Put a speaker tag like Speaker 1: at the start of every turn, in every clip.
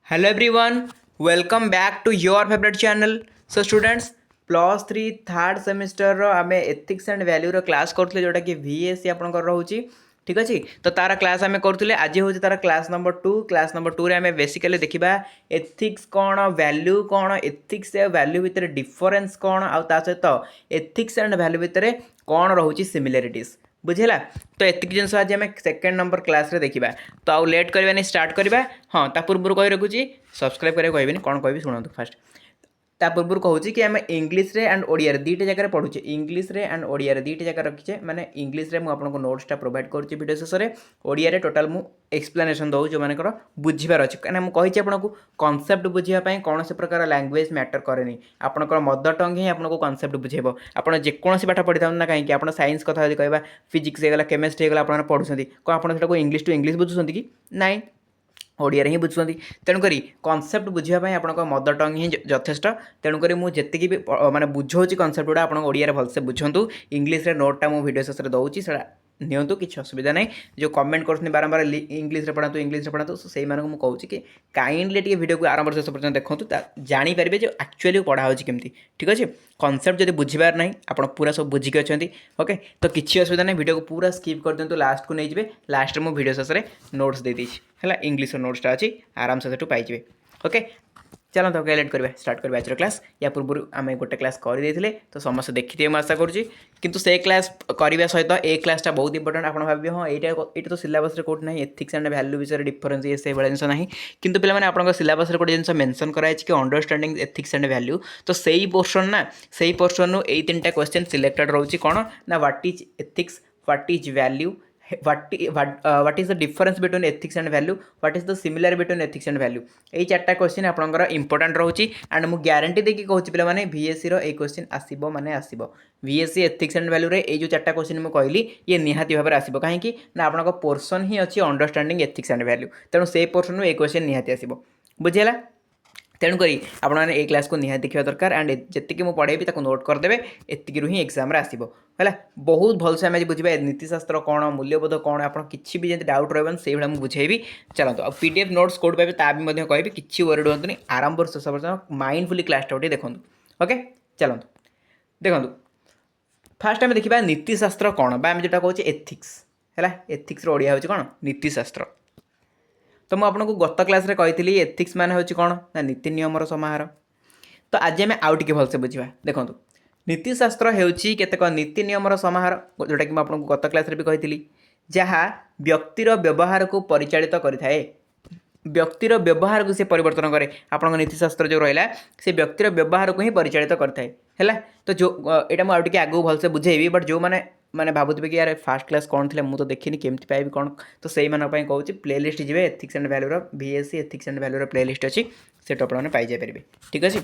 Speaker 1: Hello everyone, welcome back to your favorite channel. So students, plus three third semester आम ethics and value class करुले जोटा कि VSC आपंकर रोचे ठीक अच्छे तो तार क्लास आम करुले आज हूँ तार क्लास नंबर टू रे आम बेसिकली देखा एथिक्स कौन वैल्यू कौन एथिक्स वैल्यू भितर डिफरेन्स कौन आ सहित एथिक्स एंड वैल्यू भितर कौन रोचे सिमिलारिटीज बुझेगा तो एतिक जिन आज आम सेकेंड नंबर क्लास रे देखा तो आउ लेट करवा स्टार्ट करवा हाँ ता पूर्व कही रखुची सब्सक्राइब करें कहबी कौन कह शुणु फास्ट ता पूर्व कहूँ कि आम इंग्लीश रे एंड ओडिया दुईटा जगह पढ़ुचे इंग्लीश रे एंड ओडिया दुईटा जगह रखीचे माने इंग्लीश रे आपको नोट्सटा प्रोवाइड करुच्ची वीडियो शेष में ओडिया रे टोटाल मु एक्सप्लेनेशन दूँ जो मानकर बुझीबार अच्छे कहीं मुझे आपको कॉन्सेप्ट बुझापी कौन से प्रकार लैंग्वेज मैटर कैनि आपंकर मदर टंग ही आपको कॉन्सेप्ट बुझेब आप जेकोसी पाठ पढ़ी था ना कहीं आप साइंस कथा कहवा फिजिक्स होगा केमिस्ट्री होगा आप पढ़ुं कौन आप इंग्लीश टू इंग्लीश बुझुंट कि नाई ओडिया ही बुझुंट तेणुक कॉन्सेप्ट बुझापी आप मदर टंग ही यथेष्ट तेणुक मुझे भी माने बुझाऊँ कॉन्सेप्ट गुड़ा आप ओडिया भलसे बुझंतु इंग्लीश रे नोटा मु वीडियो शेष में दूसरी से नियंतु किसी असुविधा नहीं जो कमेंट कर बारंबार इंग्लीश पढ़ातु इंग्लीश पढ़ातु से मुझे कहूँ कि काइंडली टी वीडियो को आरंभ शेष पर्यटन देखूँ जानीपारे जो एक्चुअली पढ़ा हो केमती ठीक अच्छे कॉन्सेप्ट जब बुझीबार ना आप पूरा सब बुझिकी अच्छा ओके तो किसी असुविधा नहीं वीडियो को पूरा स्किप कर दिखाँ लास्ट को नहीं जाए लास्ट में वीडियो शेष में नोट्स दे है इंग्लीश नोट्सटा अच्छी आराम से पाइबे ओके चलो तो लेट करवा स्टार्ट करवा आज क्लास या पूर्व आम गोटे क्लास करदे तो समस्त देखिए मैं आशा करुँची किंतु से क्लास करने सहित ए क्लासटा बहुत इंपोर्टेंट आप भावे हाँ यहाँ तो सिलेबस कौट ना एथिक्स एंड वैल्यू विषय डिफरेन्स ये से जिन ना किंतु पे आप सिलेबस गोटे जिन मेंशन कराई कि अंडरस्टैंडिंग एथिक्स एंड वैल्यू तो सही पोर्शन ना सही पोर्शन ये तीन टा क्वेश्चन सिलेक्टेड रोचे कौन ना what is ethics what is value what is the difference between ethics and value what is the similar between ethics and value यही चार्टा क्वेश्चन आपंकर इंपोर्टेंट रोचे एंड मुझे ग्यारंटी देकी कहूँ पे मैंने VSC रो क्वेश्चन आसब माने आसब VSC एथिक्स एंड वैल्यू रे जो चार्टा क्वेश्चन मुझे कहली ये निहाती भाव में आसब कहीं ना आपन पोर्सन ही अच्छी अंडरस्टैंडिंग एथिक्स एंड वैल्यू तेणु से पोर्सन ये क्वेश्चन निहाती आसब बुझेगा तेणुक आपने ये क्लास को निहाती देखा दरकार एंड जी मुझे पढ़ेबी नोट करदे एतिक ही एग्जाम आसब है बहुत भलसे आम बुझे नीतिशास्त्र कौन मूल्यबोध कौन आप किसी भी जब डाउट रही से भाई मुझे बुझेबी चलते PDF नोट्स कौट पाइबे ता भी कहबी किसी वरीड हूँ आरंभ शेष पर्यटन माइंडफुली क्लासटा गोटे देखूँ ओके चलते देखूँ फास्ट आम देखा नीतिशास्त्र कौन बा जो कहे एथिक्स है एथिक्स ओडिया हूँ कौन नीतिशास्त्र तो मुझे आपको गत क्लास रे कही एथिक्स मान हूँ कौन ना नीति नियमर समाहार तो आज आम आउ टे भलसे बुझा देखूँ नीतिशास्त्र होची केतेक नीति नियमर समाहार जोटा कि मुझे गत क्लास रे भी कही जहाँ व्यक्तिर व्यवहार को परिचालित करें व्यक्तिर व्यवहार को से परिवर्तन करे आपन नीतिशास्त्र जो रहा से व्यक्तिर व्यवहार को ही परिचालित करता है तो जो यहाँ मुझे आगे आगू भलसे बुझेबी बट जो मैंने भावुवे कि यार फास्ट क्लास कौन थी मुझे तो देखनी केमती पाइबी कौन तो से कहूँ प्लेलिस्ट जी ethics and value VSC ethics and value playlist अच्छी से आपने पाइजापारे ठीक अच्छे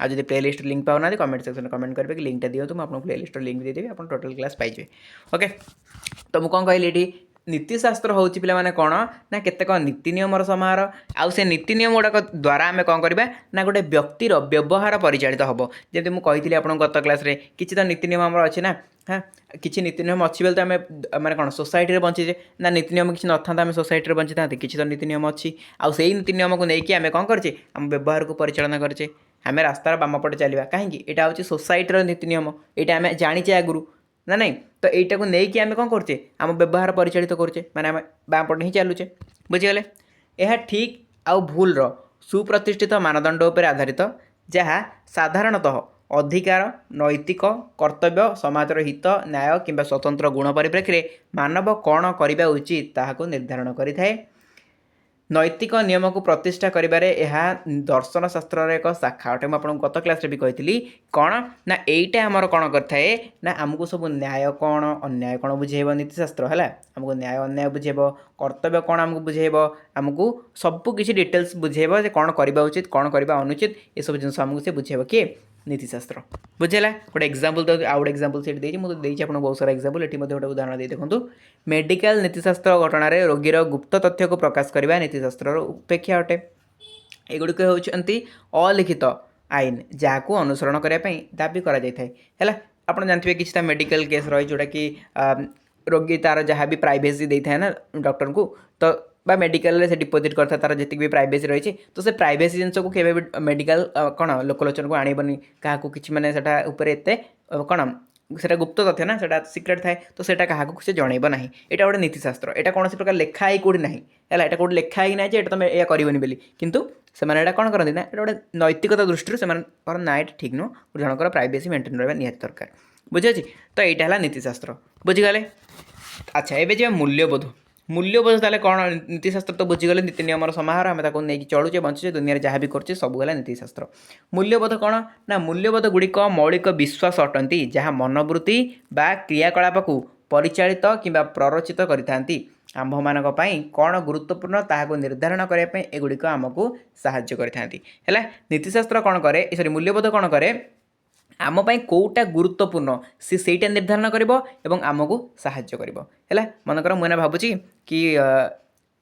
Speaker 1: आज जब प्लेलिस्ट लिंक पाऊना कमेंट सेक्शन में कमेंट करेंगे कि लिंकटा दिखाँ मैं आपको प्लेलिस्ट लिंक देदेवी आप टोटल क्लास पाइबे ओके तो मुझे कौन कहली ये नीतिशास्त्र हूँ पे मैंने कौन ना केतेक नीति नियमर समाहार आउ से नीति नियम गुड़ाक द्वारा आम कौन करवा ना गोटे व्यक्तिर व्यवहार परिचालित हम जमी मुझे कही आपको गत क्लास रे किसी तो नीति नियम अच्छे ना हाँ किसी नीति नियम अच्छी बेले तो आम मैंने कौन सोसाइटी बंचीचे ना नीति नियम किसी ना आम सोसाइटी बंची था किसी तो नीति नियम अच्छी आउ से नीति नियम को लेकिन आम कौन करे आम व्यवहार को परिचालना करे आम रास्तार बाम पटे चलवा कहीं यहाँ हूँ सोसाइटर नीति नियम यहाँ आम जाचे आगुरी ना नहीं तो यहीटा को लेकिन आम कौन करचे आम व्यवहार परिचालित करचे माने आम बाम पटे ही चलुचे बुझीगले यह ठीक आउ भूल सुप्रतिष्ठित मानदंड उपर आधारित जहाँ साधारणतः अधिकार नैतिक कर्तव्य समाजर हित न्याय किंबा स्वतंत्र गुण परिप्रेक्षी में मानव कौन करने उचित ताहाको निर्धारण करिथाए नैतिक नियम को प्रतिष्ठा करिबारे यह दर्शन शास्त्र एक शाखा अटे मुझे गत क्लास भी कही कौन ना यहीटा आमर कौन करए ना आमको सब न्याय कौन अन्याय कौन बुझेब नीतिशास्त्र है आमको न्याय अन्याय बुझेब कर्तव्य कौन आमको बुझेब आमको सबकि डिटेल्स बुझेब कौन करवा उचित कौन करवा अनुचित ये सब जिन आमको से बुझेब किए नीतिशास्त्र बुझेगा गोटे एग्जाम्पल तो आउ गोटे एग्जाम्पल से मुझे बहुत सारा एग्जाम्पल ये गोटे उदाहरण दे देखूँ मेडिकल नीतिशास्त्र घटना रोगीर गुप्त तथ्य को प्रकाश करने नीतिशास्त्र उपेक्षा अटे एगुड़िक होती अलिखित आईन जहाँ को अनुसरण करने दाबी कर आप जानते किसी मेडिकल केस रही जोटा कि रोगी तार जहाँ भी प्राइवेसी दे था ना डॉक्टर को तो बा मेडिकल से डिपोजिट करता तार जी भी प्राइवेसी रही तो से प्राइवेसी जिनस को केवे भी मेडिकल कौन लोकलोचन को आणबनी क्या कि मैंने एत कौन सेटा गुप्त तथ्य ना सेटा सिक्रेट थाए तो सेटा क्या से जनइब ना यहाँ गोटे नीतिशास्त्र यहाँ कौन प्रकार लेखाई कौटी ना है यहाँ कौट लेखाई ना जे तुम यह करनी बोली कितु से कौन करती ना गोटे नैतिकता दृष्टि से ना ये ठीक नुह जनकर प्राइवेसी मेंटेन रहा निहत दरकार बुझे तो यहाँ है नीतिशास्त्र बुझीगले। अच्छा एवं जी मूल्यबोध मूल्यबोध ताले कौन नीतिशास्त्र तो बुझीगले नीति नियम समाहार आम नहीं चलुचे बंचुचे दुनिया जहाँ भी करुचे सब है नीतिशास्त्र। मूल्यबोध कौन ना मूल्यबोध गुड़िक मौलिक विश्वास अटंती जहाँ मनोवृत्ति बा क्रियाकलाप को परिचालित किंबा प्ररोचित करिथांती आम्भमान कौन गुरुत्वपूर्ण ताहाको निर्धारण करने एगुड़िक आमको साहाय्य करिथांती है। नीतिशास्त्र कौन करे सॉरी मूल्यबोध कौन करे आम पाई कौटा गुरुत्वपूर्ण सी सेटा निर्धारण करिबो एवं आमको साहाय्य करिबो हैला। मनकर मुझे भावुची कि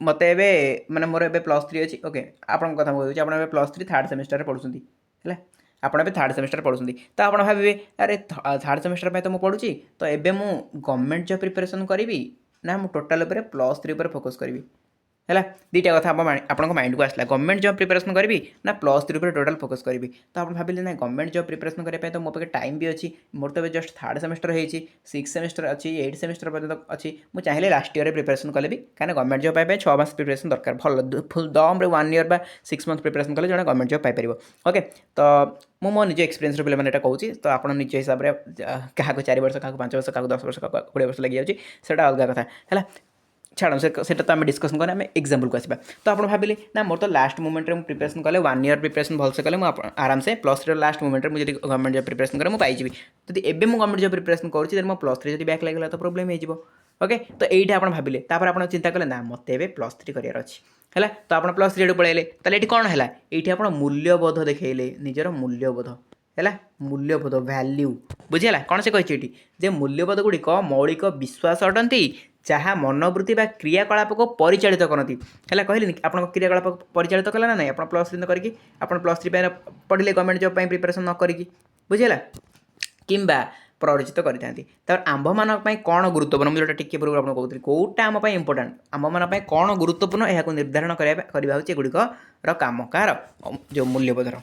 Speaker 1: मत ए माने मोर ए +3 अच्छी ओके आपन कथा कहूँ आप +3 थर्ड सेमेस्टर पढ़ुंट है आपड़ ए थर्ड सेमेस्टर पढ़ुंट तो आप भावे अरे थर्ड सेमेस्टर पे तो मुझे पढ़ुची तो एबे मु गवर्नमेंट जॉब प्रिपरेशन करी ना मु टोटाल +3 फोकस करी है। दुईटा कथा आप माइंड को आसला गवर्नमेंट जॉब प्रिपरेशन करी ना +3 पर टोटाल फोकस करी तो आप भाविले ना गवर्नमेंट जॉब प्रिपरेशन करने तो मो पाखे टाइम भी अच्छी मोर तो जस्ट थर्ड सेमेस्टर होती 6 सेमेस्टर अच्छी 8 सेमेस्टर पर्यटन अच्छी मुझे चाहिए लास्ट ईयर प्रिपरेशन कले भी कहीं गवर्नमेंट जॉब पाई 6 मास प्रिपरेशन दरकार भल फुल दम 1 ईयर बा 6 मंथ प्रिपरेशन कले जड़े गवर्नमेंट जॉब पाइपर ओके। तो मु मो निज एक्सपीरियंस पे मैंने कहूँ तो आप निज हिसाब से क्या 4 वर्ष क्या 5 वर्ष क्या 10 वर्ष क्या 20 वर्ष लगी जाए अलग कथा है छाड़ से तो आम डिस्कसन करें आम एग्जाम्पल को आसवा तो आप भाविले ना मोर तो लास्ट मोमेंट में प्रिपरेशन कले 1 ईयर प्रिपरेशन भलसे कले आराम से +3 लास्ट मोमेंट में मुझे गवर्नमेंट जॉब प्रिपरेशन करें मुझे पाइबी जब एवं मुझे गवर्नमेंट जॉब प्रिपरेशन करुँच मो +3 जब बैक लगे तो प्रोब्लेम हो ओके। तो ये आप भाविले आप चिंता कले ना मत ए +3 करार अच्छी है तो आप +3 पलैले ये कौन है ये आप मूल्यबोध देखले निजर मूल्यबोध है मूल्यबोध वैल्यू बुझीगला कौन से कही जे मूल्यबोध गुड़िक मौलिक विश्वास अटंती जहाँ मनोवृत्ति बा क्रियाकलाप को परिचालित करती है कहली आप क्रियाकलाप परिचालित कला ना नहीं आप +3 करके +3 पढ़ले गवर्नमेंट जॉब प्रिपरेशन न करी बुझीगला किंबा प्ररोचित करते आंभ मान कौन गुरुत्वपूर्ण मुझे टिके पूर्व आपको कहते कौटा आम इंपोर्टाट आंभ मान कौन गुरुत्वपूर्ण यह निर्धारण करवा गुड़िकर काम कार जो मूल्यबोधर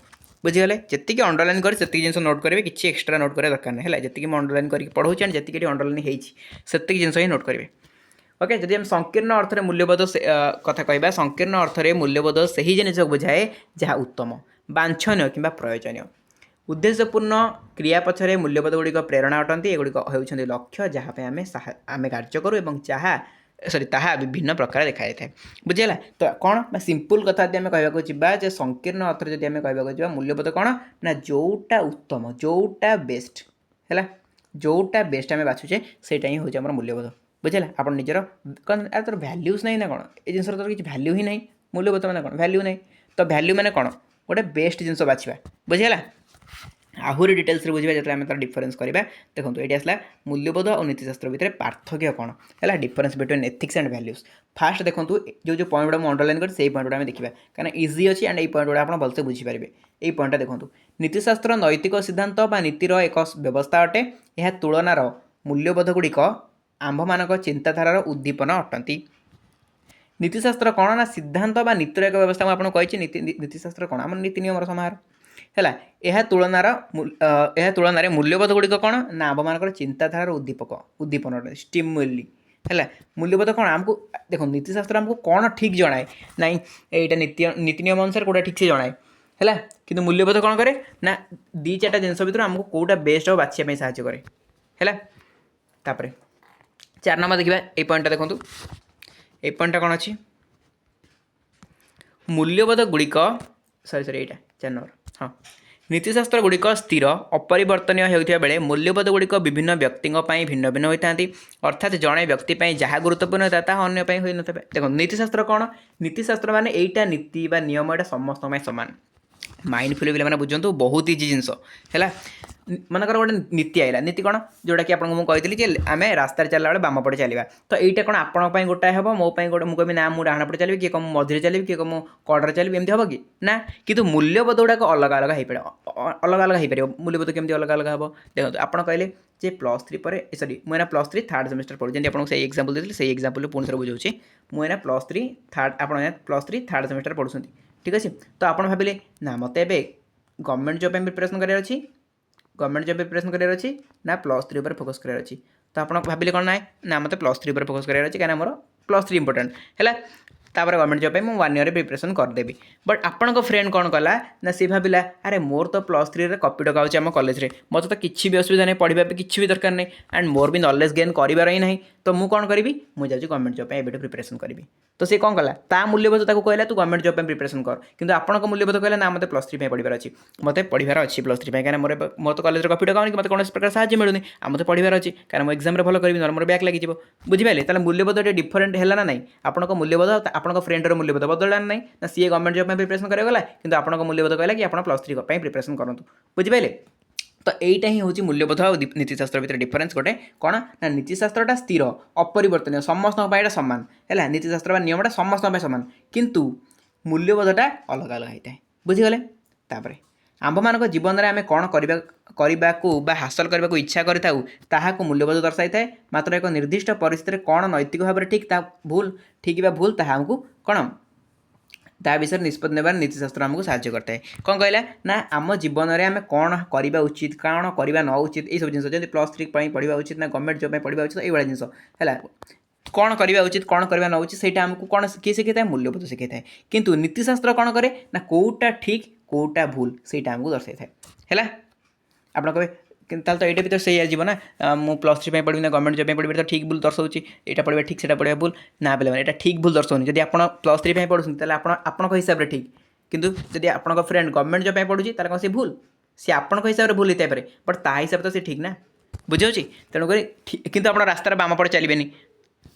Speaker 1: बुझीगले जी अंडरलाइन कर जिन नोट करेंगे किसी एक्सट्रा नोट करा दरकार नहीं है जी अंडरलाइन करके पढ़ाऊँ एंड जी अंडरलाइन होती जिन ही नोट करेंगे ओके। जब हम संकीर्ण अर्थ में मूल्यबोध कथा कहवा संकीर्ण अर्थ में मूल्यबोध से ही जिन बुझाए जहाँ उत्तम वांछनीय कि प्रयोजन उद्देश्यपूर्ण क्रिया पछरे मूल्यबोध गुड़िक प्रेरणा अटंती एगुड़िक होती लक्ष्य जहाँपे आम कार्य करूँ और जहाँ सॉरी ताहा विभिन्न प्रकार देखा जाए बुझीगला। तो कौन सिंपल कथा आम कहवाक संकीर्ण अर्थ जब आम कहवाक मूल्यबोध कौन ना जोटा उत्तम जोटा बेस्ट है जोटा बेस्ट आम बाछुचे सेटा ही हूँ मूल्यबोध बुझीगला। आप निजर कौन तर भैल्यूज नहीं ना कौन ये जिन किसी भैल्यू ही नहीं मूल्यबोध मैंने कौन भैल्यू नहीं तो भैल्यू मैंने कौन गोटे बेस्ट जिन बाछा बुझीगला। आहरी डिटेल्स बुझा जो आम तार डिफरेन्स करवा देखो ये आसला मूल्यबोध और नीतिशास्त्र भितर पार्थक्य कौन है difference between ethics and values fast देखो जो जो पॉइंट गुड़ा अंडरलाइन कर से पॉइंट गुड़ा देखा कहीं इजी अच्छी एंड ये पॉइंट गुड़ा आप भलसे बुझीपारे ये पॉइंटा देखो नीतिशास्त्र नैतिक सिद्धांत बा नीतिर एक व्यवस्था अटे यह तुलनार मूल्यबोध गुड़िक आंभ मानक चिंताधारार उद्दीपन अटंती। नीतिशास्त्र कौन ना सिद्धांत बा नीतिर एक व्यवस्था मुझे कही नीतिशास्त्र कौन आम नीति नियम समाहार है यह तुलन मूल्यबोध गुड़िक कौन ना आम मान चिंताधारार उद्दीपन स्टिमुली है मूल्यबोध कौन आमको देखो नीतिशास्त्र आमको कौन ठीक जनाए ना यहाँ नीति नियम अनुसार कौटा ठीक से जनाए है कि मूल्यबोध कौन करे ना 2-4 जिन भर आमको कौटा बेस्ट हो बाछिया साहाय्य करे है। 4 नंबर देखा ये पॉइंटा देखो ये पॉइंटा कौन अच्छी मूल्यबोध गुड़िक सॉरी यहाँ 4 नंबर हाँ नीतिशास्त्र गुड़िक स्थिर अपरिवर्तनीय होता बेले मूल्यबोध गुड़िक विभिन्न व्यक्ति भिन्न भिन्न होता अर्थात जड़े व्यक्ति जहाँ गुरुत्वपूर्ण होता है अन्य हो न देखो नीतिशास्त्र कौन नीतिशास्त्र माने यहीटा नीति बा नियम यहाँ समस्त सामान माइंडफुली पे बुझु बहुत इजी जिनस है मनकर गोटे नीति आइला नीति कौन जोटा कि आपको मुझे कही आम रास्त चलला बेले बाम पटे चलवा तो यहाँ कौन आपंपाई गोटाए हम मोपाई गोटे मुझे ना मुझे डाण पटे चलिए किए कम मझे चलिए किए कम कड़े चलिए एमती हम कि ना कि मूल्यबोध गुड़ाक अलग अलग हो पाए अलग अलग हो पार मूल्यबोध केमती अलग अलग हम देखो आप कहले जे +3 पर सॉरी मुझे +3 थर्ड सेमेस्टर पढ़ू जमी आपको सही एग्जांपल देती से एग्जांपल पुणी थोड़ा बुझाऊँ मुझे +3 थर्ड आप +3 थर्ड सेमेस्टर पढ़ुं ठीक अच्छे तो आप भाविले ना मत गवर्नमेंट जॉब प्रिपरेशन करार अच्छी गवर्नमेंट जॉब प्रिपरेशन करार अच्छी ना +3 पर फोकस करार अच्छी तो आप भाविले कौन ना मत +3 पर फोकस करार अच्छी कहीं मोर +3 इंपोर्टेंट है तापर गवर्नमेंट जॉब मैं 1 ईयर प्रिपरेशन करदेवी बट आपन फ्रेंड कौन कला ना सी भाविला अरे मोर तो +3 रे कपी डका आम कॉलेज में मत तो किसी भी असुविधा नहीं पढ़ा किसी भी दरकार नहीं एंड मोर भी नॉलेज गेन करार ही नहीं तो मुझे कौन करी मुझे गवर्नमेंट जॉब एबे प्रिपरेशन करी तो सी कौन कला ता मूल्यबोध ताको कहला तू गवर्नमेंट जॉब प्रिपरेशन कर किंतु आपन मूल्यबोध कहला ना मत +3 पढ़ार अच्छी मत पढ़ार अच्छी +3 कहीं मोर मत कॉलेज कपी डका मत कौन प्रकार साहय मिलूनी आ मत पढ़ार अच्छी कारण एग्जाम एग्जाम भल करी मोर बैक लगी बुझिपारे ताले मूल्यबोध डिफरेंट है ना नहीं आपन मूल्यबोध आपन फ्रेंडर मूल्यबोध बदलना नहीं ना सी गवर्नमेंट जॉब में प्रिपरेशन करागला किंतु आपन मूल्यबोध कहला कि आप +3 प्रिपरेशन करूँ बुझिपारे तो यहीटा ही हूँ मूल्यबोध और नीतिशास्त्र भितर डिफरेन्स गोटे कौन ना नीतिशास्त्रटा स्थिर अपरिवर्तनीय समस्त यहाँ सामान है नीतिशास्त्र नियमटा समस्त सामान किंतु मूल्यबोधटा अलग अलग होता है बुझीगले तापर आंभ मान जीवन में आम कौन करने को हासिल करने को इच्छा करूँ मूल्यबोध दर्शाई थाए मात्र एक निर्दिष्ट परिस्थिति कौन नैतिक भाव में ठीक भूल ठीक भूल ताहा आमको कौन ता विषय निष्पत्ति नेबार नीतिशास्त्र आमको साहाय्य करता है कौन कहला ना आम जीवन में आम कौन करवा उचित कौन करवा न उचित यही सब जिन जब +3 पढ़ा उचित ना गवर्नमेंट जॉब पढ़ा उचित ये जिन है कौन करवा उचित कौन करवा न उचित से आमको कौन किए शिखाई मूल्यबोध शिखाई किंतु नीतिशास्त्र कौन करे ना कौटा ठीक कौटा भूल से आमको दर्शाई है आप कहे ताल तो ये भी तो सही आजीव ना मु +3 पढ़ी ना गवर्नमेंट जॉब पढ़ी तो ठीक भूल दर्शाऊँगी यहाँ पढ़ा ठीक से पढ़ा भूल ना पे यहाँ ठीक भूल दर्शाऊनी जब आप +3 पढ़ुते आपण हिसाब से ठीक किंतु जब आप फ्रेंड गवर्नमेंट जॉब पढ़ुची कौन सी भूल सी आपण हिसाब से भूल होता है बट ता हिसाब तो सी ठीक ना बुझे तेणुक कितु आप रास्तार बाम पटे चलिए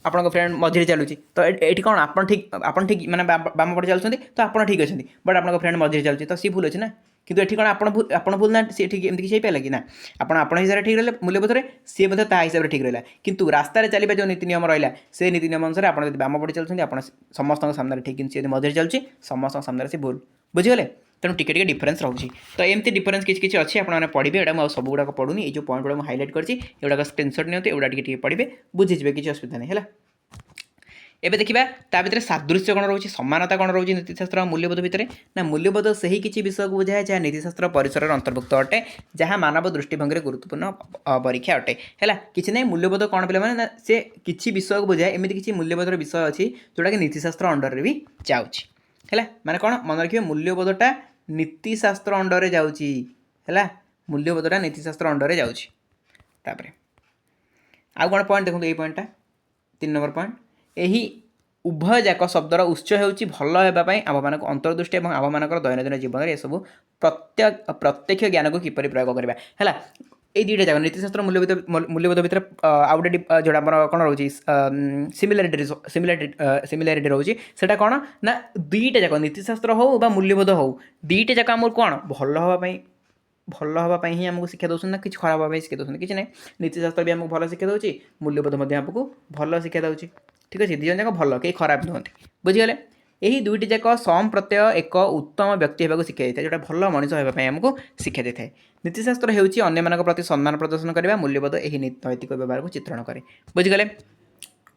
Speaker 1: आपन फ्रेंड मझे चलुची तो ये कौन आप ठीक माने बाम पटे चलुँच तो आप ठीक अच्छे बट आप फ्रेंड मझे चलुची तो सी भूल अच्छे ना किंतु ये कौन आप भूल ना सी ठीक एमती किसी पाला कि ना आप हिसाब से ठीक रहे मूल्यबोध में सी बोधे ता हिसाब से ठीक रहा किंतु रास्तार चलने जो नीति नियम रहा से नीति नियम अनुसार आप बाम पटे चलते आप समस्त सामने ठीक सी मझे चलुची समस्त सामने से भूल बुझीगले तेणु टिके डिफरेन्स रोचे तो एमती डिफरेन्स किसी अच्छे आपने पढ़े यहाँ सब गुड़ाक पढ़ुनी ये जो पॉइंट गुड़ा हाइलाइट करगुड़ा स्क्रीनशॉट नियंतु एगुड़ा टे पढ़े बुझीजे किसी असुविधा नहीं है एबे देखिबा ता भितर सादृश्य कौन रोचे समानता कौन रोचे नीतिशास्त्र और मूल्यबोध भितर ना मूल्यबोध से ही किसी विषय को बुझाए जहाँ नीतिशास्त्र परिसर अंतर्भुक्त अटे जहाँ मानव दृष्टिभंगी गुरुत्वपूर्ण परीक्षा अटे है किसी ना मूल्यबोध कौन पे ना से किसी विषय को बुझाए एमती किसी मूल्यबोधर विषय अच्छी जोटा कि नीतिशास्त्र अंडर भी जाऊँगी है माने कौन मन रखिए मूल्यबोधटा नीतिशास्त्र अंडर जाऊँगी है मूल्यबोधटा नीतिशास्त्र अंडर जाऊँगी आउ कौन पॉइंट देखो ये पॉइंटा 3 नंबर पॉइंट यही उभय जाक शब्दर उत्स होउची भल होगापाई आममान अंतर्दृष्टि और आममान दैनंदिन जीवन में सब प्रत्यक्ष ज्ञान को किपर प्रयोग करवा है ये दुईटा जाक नीतिशास्त्र मूल्यबोध भितर आउटे जोड़ा कौन रोचे सिमिलारिटी रोचे से कौन ना दुईटा जाक नीतिशास्त्र हो बा मूल्यबोध हो दुईटा जाक आम कौन भल हाँपाई ही आमको शिक्षा दौरान ना कि खराब हाँपाई शिक्षा दौरान कि ना नीतिशास्त्र भी आमको भल शिक्षा दूसरी मूल्यबोध आमको भल शिक्षा दूसरी ठीक अच्छे दिजन जाक भल कहीं खराब नुहति बुझीगले यही दुईटी जाक सम प्रत्यय एक उत्तम व्यक्ति होगा शिक्षा देता है जोटा भल मनीष होगापी आमको शिक्षा देता है नीतिशास्त्र होउची अन्य प्रति सम्मान प्रदर्शन करवा मूल्यबोध यही नैतिक व्यवहार को चित्रण करे बुझीगले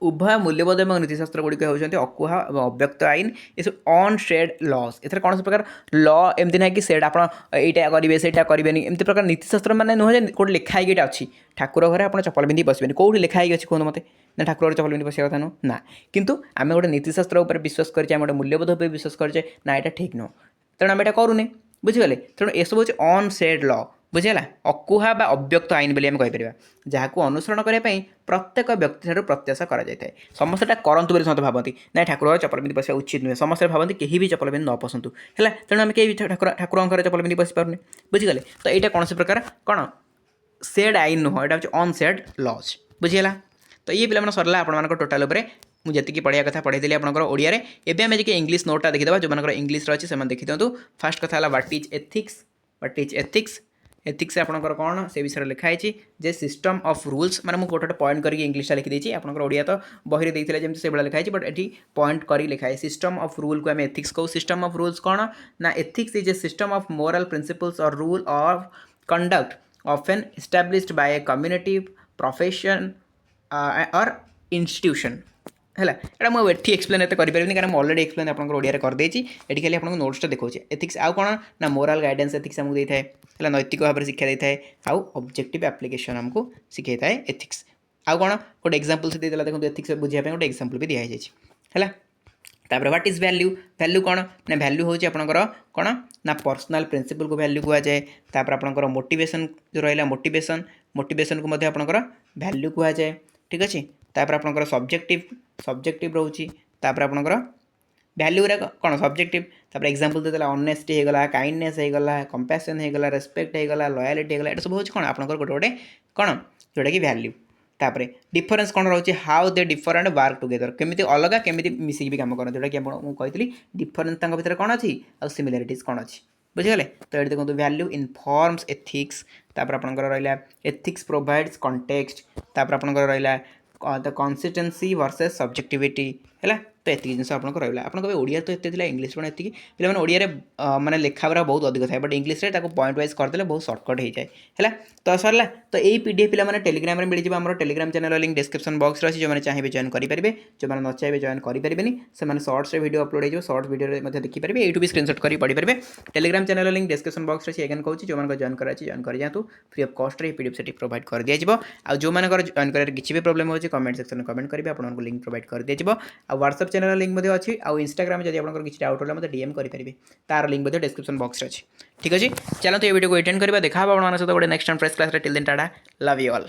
Speaker 1: उभय मूल्यबोध और नीतिशास्त्र गुड़िक होती अकुहा अव्यक्त आईन ये सब अनसेड लॉस एथर कौन से प्रकार लॉ एमती ना कि सेट आप यहाँ करेंगे से करेंगे एमती प्रकार नीतिशास्त्र मैंने नुहे कौटे लिखाई ये अच्छी ठाकुर घरे आप चपल पिंधि बसबे कौट लिखाई अच्छी कहूँ मत ना ठाकुर चपल पिंधि बसा कथा नुह ना किंतु आम गोटे नीतिशास्त्र उपर विश्वास करचे गोटे मूल्यबोध उपर विश्वास करचे ना यहाँ ठीक नुह तेणु आम यहाँ करूने बुझीगले तेणु यह सब हूँ अनसेड लॉ बुझीगला अकुहा बा अव्यक्त आईन बोली आम कहीपर जहाँ को अनुसरण करने प्रत्येक व्यक्ति ठार प्रत्याशा कराए समस्या करतु बोली समस्त भावती ना ठाकुर चपल पिंधि बसा उचित नुहे समस्त भावती कहीं भी चपल पिंधि न पसंद है तेणु आम कहीं ठाकुर घर चपल पिंधि बसी पारे बुझीगले तो यहाँ कौन से प्रकार कौन सेड आईन नुह यहाँ हूँ अनसेड लॉज बुझीगला तो ये पे सरला आप टोटाल मुझे पढ़ाया कथा पढ़ाई आपंकर ओडिया एवं आम जी इंग्लीश नोटा देखीदा जो मैंने इंग्लीश अच्छे से देखी दिखाँ फास्ट कथा what is ethics what is ethics ethics आपंकर कौन से विषय लिखाई जे सिस्टम ऑफ रूल्स माने मुझे गोटे पॉइंट करके इंग्लीश लिखिदी आपंकर ओडिया तो बही देते जमी से भाई लिखाई बट ये पॉइंट कर लिखाए सिस्टम ऑफ रूल को आम एथिक्स कहू सिस्टम ऑफ रूल्स कौन ना ethics is a system of moral principles or rule of conduct often established by a community profession or institution है एटा मुझे एक्सप्लेन एत करें कारण अलरेडी एक्सप्लेन आप ओडिया करदे ये खाली आपको नोट्स देखो एथिक्स आउ कौन ना मोराल गाइडेंस एथिक्स आमको देता है नैतिक भाव में शिक्षा देता है आउ ऑब्जेक्टिव एप्लिकेशन आमको शिखाई था एथिक्स आउ कौन गोटे एग्जांपल से देला देखो एथिक्स बुझाई गोटे एग्जांपल भी दिखाई है तापर व्हाट इज वैल्यू वैल्यू कौन ना वैल्यू हूँ आपंकर कौन ना पर्सनल प्रिंसिपल को वैल्यू कहुए तापर आपंकर मोटिवेशन जो रहा मोटिवेशन मोटिवेशन को आपंकर वैल्यू कहुए ठीक अच्छे तापर आपंकर सब्जेक्टिव रोचे तापर आपंकर वैल्यू कौन सब्जेक्टिव तापर एग्जांपल देला ऑनेस्टी होगला काइंडनेस होगला कंपैशन होगला रेस्पेक्ट होगला लॉयल्टी होगला ये सब हूँ कौन आपंकर गोटे गोटे कौन जोटा कि वैल्यू तापर डिफरेंस कौन रोचे how they different work together केमी अलग केमी मिसिक भी कम करते जोटा कि मुझे डिफरेंस भितर कौन अच्छी आ सिमिलारिटीज कौन अच्छी बुझीगले तो ये देखो वैल्यू इनफॉर्म्स एथिक्स तापर आपंकर रहा एथिक्स प्रोवाइड्स कॉन्टेक्स्ट तापर आपंकर रहा द कंसिस्टेंसी वर्सेस सब्जेक्टिविटी है तो ये जिन आपको रहा आप ओडिया तो ये इंग्लीश पे पे ओडिया माने लेखा गुरा बहुत अधिक था बट इंग्लीश पॉइंट वाइज करदे बहुत सर्टकट हो जाए है तो सरला तो यही पीडीएफ पे टेलीग्राम में मिल जाए Telegram channel link description box अच्छी जो चाहिए जॉइन करेंगे जो मैंने न चाहिए जॉइन करेंगे से शॉर्ट्स वीडियो अपलोड हो शॉर्ट वीडियो देखिपारे यूट्यूब भी स्क्रीनशॉट कर पढ़ी पारे Telegram channel link description box अच्छी एगेन कहूँ जो मैंने जॉइन कर जॉइन कर जातु फ्री ऑफ कॉस्ट पीडीएफ से प्रोवाइड कर दिया आ जो मैंने जॉइन कर किसी भी प्रोब्लेम हो कमेंट सेक्शन में कमेंट करेंगे आपको लिंक प्रोवाइड कर दिया आ व्हाट्सएप चैनल लिंक अच्छी आउ इंस्टाग्राम जब आपको किसी डाउट होला डीएम करेंगे तार लिंक डिस्क्रिप्शन बॉक्स अच्छी ठीक अच्छे चलो तो ये वीडियो को अटेंड करवा देखा आप सहित गोटे next time fresh class till दिन टाटा लव यू ऑल।